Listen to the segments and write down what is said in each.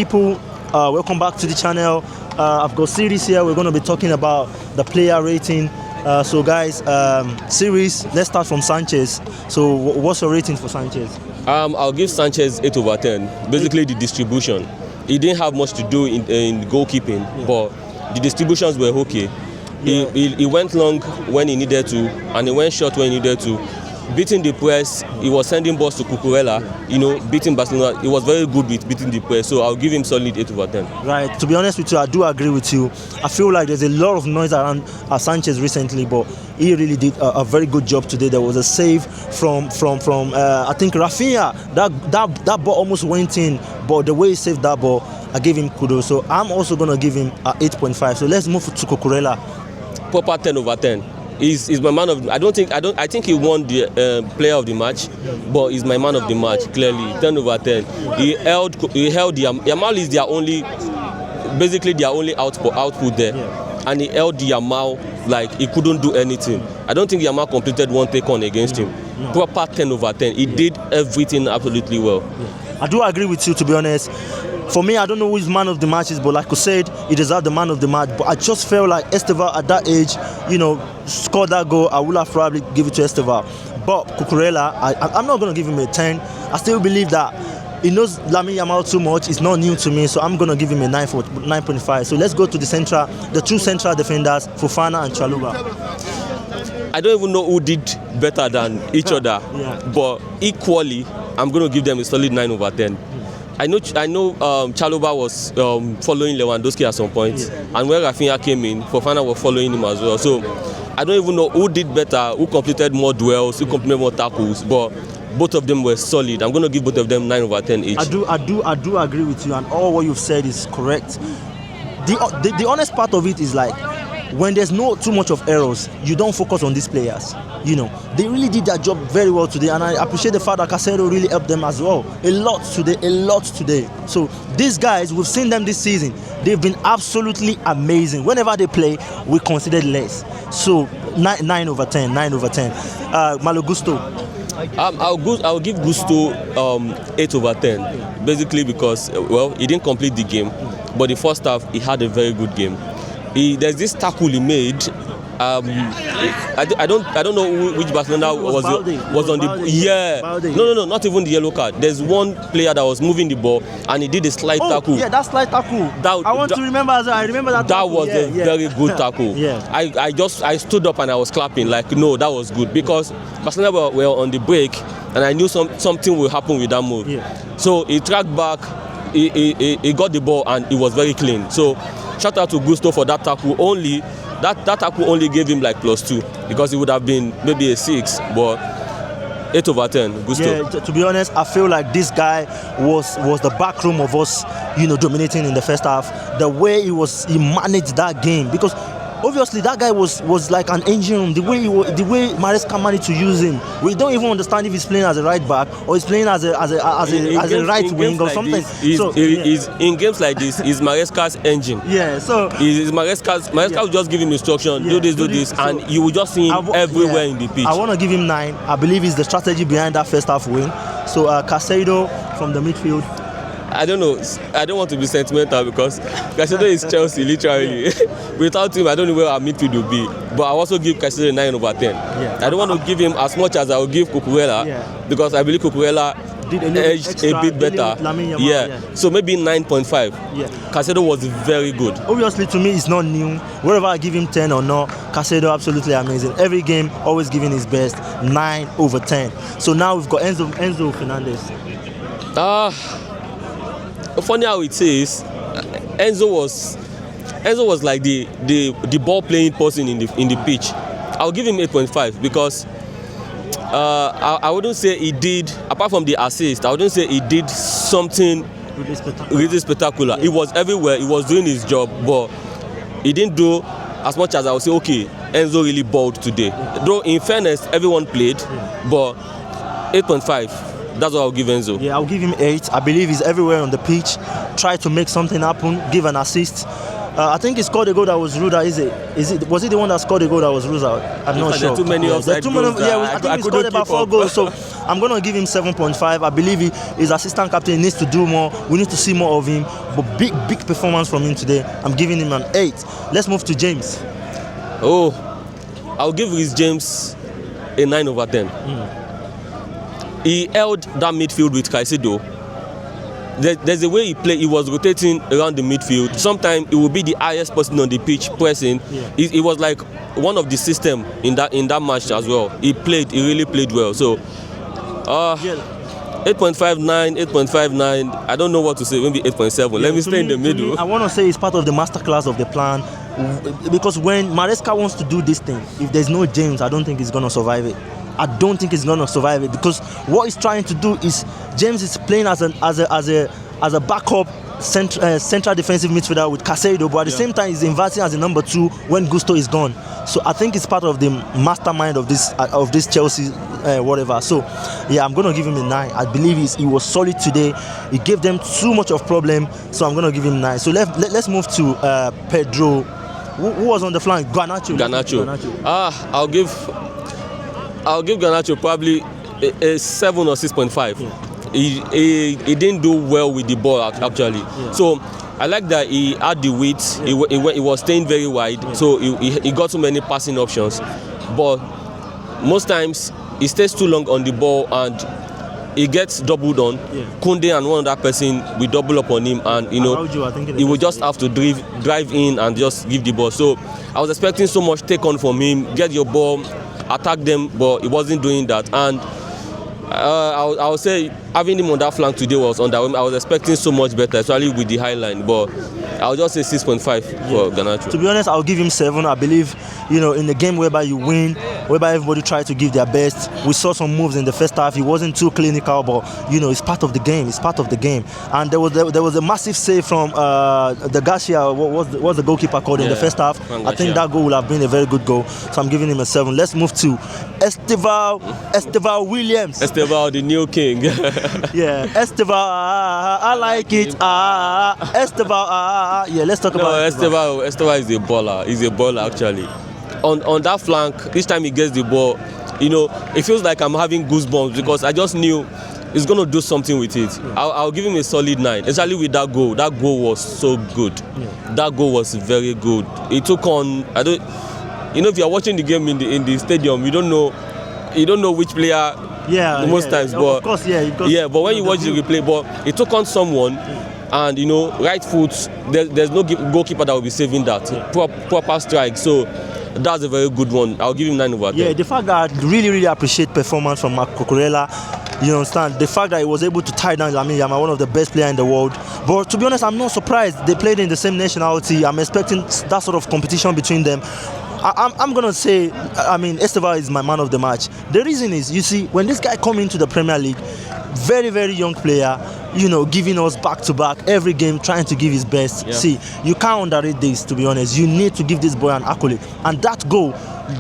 people, welcome back to the channel. I've got series here. We're going to be talking about the player rating. So guys, series, let's start from Sanchez. So what's your rating for Sanchez? I'll give Sanchez 8 over 10. Basically the distribution. He didn't have much to do in goalkeeping, but the distributions were okay. He went long when he needed to, and he went short when he needed to. Beating the press, he was sending balls to Cucurella, beating Barcelona. He was very good with beating the press, so I'll give him solid 8 over 10. Right, to be honest with you, I do agree with you. I feel like there's a lot of noise around Sanchez recently, but he really did a very good job today. There was a save from I think Rafinha. That ball almost went in, but the way he saved that ball, I gave him kudos. So I'm also going to give him 8.5. So let's move to Cucurella. Proper 10 over 10. He's my man of. I think he won the player of the match, but he's my man of the match clearly. 10 over 10. He held Yamal is basically their only output there, and he held Yamal like he couldn't do anything. I don't think Yamal completed one take on against him. Proper 10 over 10. He did everything absolutely well. I do agree with you, to be honest. For me, I don't know who his man of the match is, but like I said, he deserved the man of the match. But I just felt like Estevao at that age, scored that goal. I would have probably give it to Estevao. But Cucurella, I'm not going to give him a 10. I still believe that he knows Lamine Yamal too much. It's not new to me, so I'm going to give him a 9.5. So let's go to the two central defenders, Fofana and Chalobah. I don't even know who did better than each other, but equally, I'm going to give them a solid 9 over 10. I know Chalobah was following Lewandowski at some point, and when Rafinha came in, Fofana was following him as well. So I don't even know who did better, who completed more duels, who completed more tackles, but both of them were solid. I'm going to give both of them 9 over 10 each. I do agree with you, and all what you've said is correct. The honest part of it is like, when there's no too much of errors, you don't focus on these players. They really did their job very well today, and I appreciate the fact that Caicedo really helped them as well. A lot today. So these guys, we've seen them this season. They've been absolutely amazing. Whenever they play, we consider less. So 9 over 10. Malo Gusto. I'll give Gusto 8 over 10. Basically because he didn't complete the game, but the first half he had a very good game. There's this tackle he made. I don't know which Barcelona was on the Balde. No, not even the yellow card. There's one player that was moving the ball and he did a slide tackle. Yeah, that slide tackle. I remember that. That was a very good tackle. I stood up and I was clapping like, no, that was good, because Barcelona were on the break and I knew something will happen with that move. So he tracked back, he got the ball and it was very clean. So shout out to Gusto for that tackle only. That tackle only gave him like +2, because it would have been maybe a 6, but 8 over 10. Gusto. Yeah, to be honest, I feel like this guy was the backroom of us, dominating in the first half. The way he managed that game, because obviously that guy was like an engine room. The way Maresca managed to use him, we don't even understand if he's playing as a right back or he's playing as a right wing or something. In games like this, he's Maresca's engine. So Maresca will just give him instruction, do this, so, and you will just see him everywhere in the pitch. I want to give him 9. I believe it's the strategy behind that first half win. So Caicedo from the midfield. I don't know. I don't want to be sentimental because Caicedo is Chelsea, literally. Without him, I don't know where our midfield will be. But I also give Caicedo 9 over 10. I don't want to give him as much as I will give Cucurella, because I believe Cucurella edged a bit better. So maybe 9.5. Caicedo was very good. Obviously, to me, it's not new. Wherever I give him 10 or not, Caicedo absolutely amazing. Every game, always giving his best. 9 over 10. So now we've got Enzo Fernandez. Funny how it is, Enzo was like the ball playing person in the pitch. I'll give him 8.5 because I wouldn't say he did, apart from the assist, I wouldn't say he did something really spectacular. He was everywhere, he was doing his job, but he didn't do as much as I would say, okay, Enzo really balled today. Though in fairness, everyone played, but 8.5. That's what I'll give Enzo. I'll give him 8. I believe he's everywhere on the pitch. Try to make something happen, give an assist. I think he scored a goal that was ruled out. Was it the one that scored a goal that was ruled out? I'm not sure. There are too many offside goals. I think he scored about 4 goals. So I'm going to give him 7.5. I believe his assistant captain needs to do more. We need to see more of him. But big performance from him today. I'm giving him an 8. Let's move to James. Oh, I'll give Reece James a 9 over 10. He held that midfield with Caicedo. There's a way he played. He was rotating around the midfield. Sometimes it will be the highest person on the pitch pressing. It was like one of the system in that match as well. He really played well. So 8.59, 8.59. I don't know what to say. Maybe 8.7. Let me stay in the middle. I want to say it's part of the masterclass of the plan, because when Maresca wants to do this thing, if there's no James, I don't think he's going to survive it. I don't think he's going to survive it, because what he's trying to do is James is playing as a backup central defensive midfielder with Caicedo, but at the same time he's inverting as a number 2 when Gusto is gone. So I think it's part of the mastermind of this Chelsea whatever. So yeah, I'm going to give him a 9. I believe he was solid today. He gave them too much of problem, so I'm going to give him 9. So let's move to Pedro. Who was on the flank? Garnacho. I'll give Garnacho probably a 7 or 6.5. He didn't do well with the ball actually. So I like that he had the width. He was staying very wide. So he got so many passing options. But most times he stays too long on the ball and he gets doubled on. Koundé and one other person will double up on him, and he will just have to drive in and just give the ball. So I was expecting so much take on from him, get your ball, attack them, but he wasn't doing that. And I would say having him on that flank today was underwhelming. I was expecting so much better, especially with the high line, but I'll just say 6.5 for Garnacho. To be honest, I'll give him 7. I believe, in the game whereby you win, whereby everybody tried to give their best, we saw some moves in the first half. He wasn't too clinical, but it's part of the game. It's part of the game. And there was a massive save from the Garcia. What's the goalkeeper called in the first half? I think that goal would have been a very good goal. So I'm giving him a 7. Let's move to Esteval Williams. Esteval, the new king. Esteval, I like it. Esteval, let's talk about Esteval is a baller. He's a baller actually. On that flank, each time he gets the ball, it feels like I'm having goosebumps, because I just knew he's going to do something with it. I'll give him a solid 9, especially with that goal. That goal was so good. That goal was very good. He took on, if you're watching the game in the stadium, you don't know which player most times. But of course, but when you watch the replay, but he took on someone, and right foot, there's no goalkeeper that will be saving that. Proper strike. So that's a very good one. I'll give him 9 over 10. Yeah, the fact that I really appreciate performance from Marc Cucurella. You understand? The fact that he was able to tie down Lamine Yamal, one of the best players in the world. But to be honest, I'm not surprised. They played in the same nationality. I'm expecting that sort of competition between them. I'm going to say, Esteval is my man of the match. The reason is, you see, when this guy come into the Premier League, very, very young player, giving us back-to-back, every game trying to give his best. See, you can't underrate this, to be honest. You need to give this boy an accolade. And that goal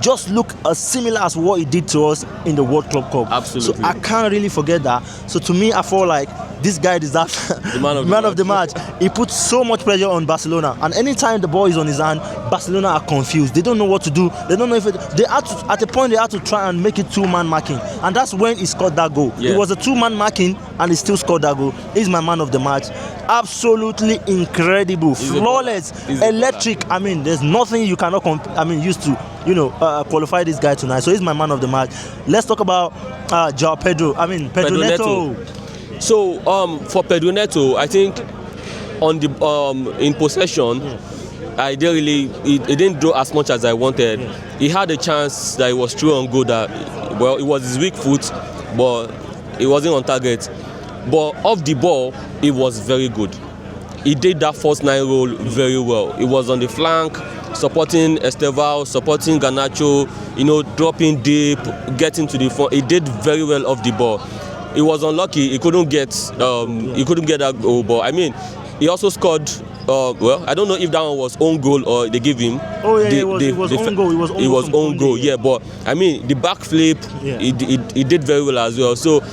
just look as similar as what he did to us in the World Club Cup. Absolutely. So I can't really forget that. So to me, I feel like this guy deserves the man of the match. He puts so much pressure on Barcelona, and anytime the ball is on his hand, Barcelona are confused. They don't know what to do. They don't know if at a point they had to try and make it 2-man marking, and that's when he scored that goal. It was a 2-man marking, and he still scored that goal. He's my man of the match. Absolutely incredible, flawless, electric. There's nothing you cannot used to qualify this guy tonight. So he's my man of the match. Let's talk about Pedro Neto. So for Pedro Neto, I think on the in possession, he didn't do as much as I wanted. He had a chance that he was through on goal. It was his weak foot, but it wasn't on target. But off the ball, it was very good. He did that first 9 role very well. He was on the flank, supporting Esteval, supporting Garnacho, dropping deep, getting to the front. He did very well off the ball. He was unlucky. He couldn't get that goal. But he also scored. I don't know if that one was own goal or they gave him. It was own goal. It was own goal. Yeah, but the back flip, he did very well as well. So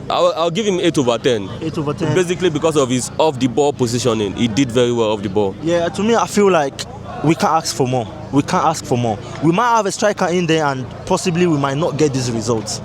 I'll give him 8 over 10. 8 over 10. Basically because of his off the ball positioning, he did very well off the ball. Yeah, to me, I feel like we can't ask for more. We can't ask for more. We might have a striker in there, and possibly we might not get these results.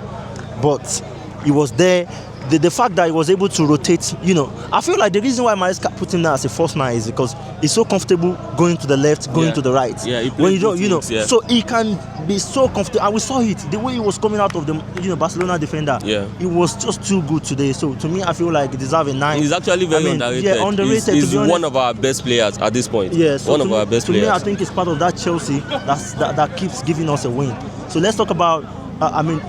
but he was there. The fact that he was able to rotate, I feel like the reason why Maresca put him there as a false nine is because he's so comfortable going to the left, going to the right. Yeah, he when you don't, yeah. so he can be so comfortable. And we saw it, the way he was coming out of the, Barcelona defender. Yeah, it was just too good today. So to me, I feel like he deserves a 9. He's actually very underrated. Yeah, underrated. He's one of our best players at this point. Yeah, so one of our best players. To me, I think it's part of that Chelsea that keeps giving us a win. So let's talk about,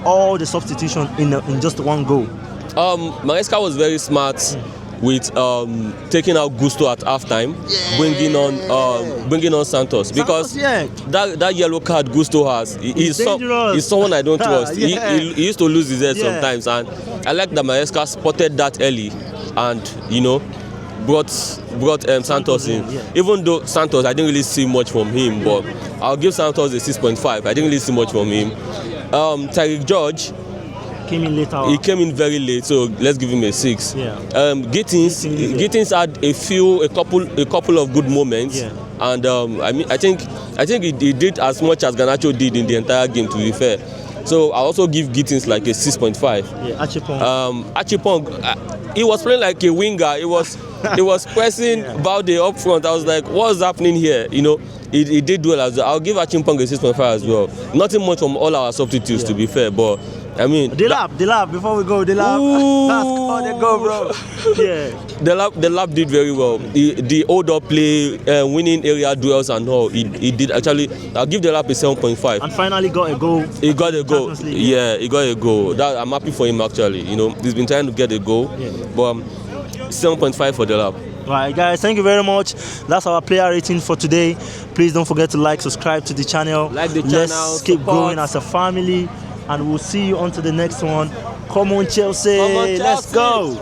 all the substitution in just one goal. Maresca was very smart with taking out Gusto at halftime, bringing on Santos, because that yellow card Gusto has, he's someone I don't trust. He used to lose his head sometimes, and I like that Maresca spotted that early, and brought Santos in. Even though Santos, I didn't really see much from him, but I'll give Santos a 6.5. I didn't really see much from him. Tyreek George came in later. He came in very late, so let's give him a 6. Yeah. Gittins had a couple of good moments, and I think he did as much as Garnacho did in the entire game, to be fair. So I also give Gittins like a 6.5. Yeah, Achipong, he was playing like a winger. He was pressing Balde up front. I was like, what's happening here? He did well as well. I'll give Achipong a 6.5 as well. Nothing much from all our substitutes, to be fair, but the lab before we go, the lab. They go, bro. Yeah. The lab did very well. The hold-up play, winning area duels and all, he did actually. I'll give the lab a 7.5. And finally got a goal. He got a goal. Yeah, he got a goal. I'm happy for him actually. He's been trying to get a goal, but 7.5 for the lab. Alright guys, thank you very much. That's our player rating for today. Please don't forget to subscribe to the channel. Let's keep growing as a family, and we'll see you on to the next one. Come on Chelsea. Let's go.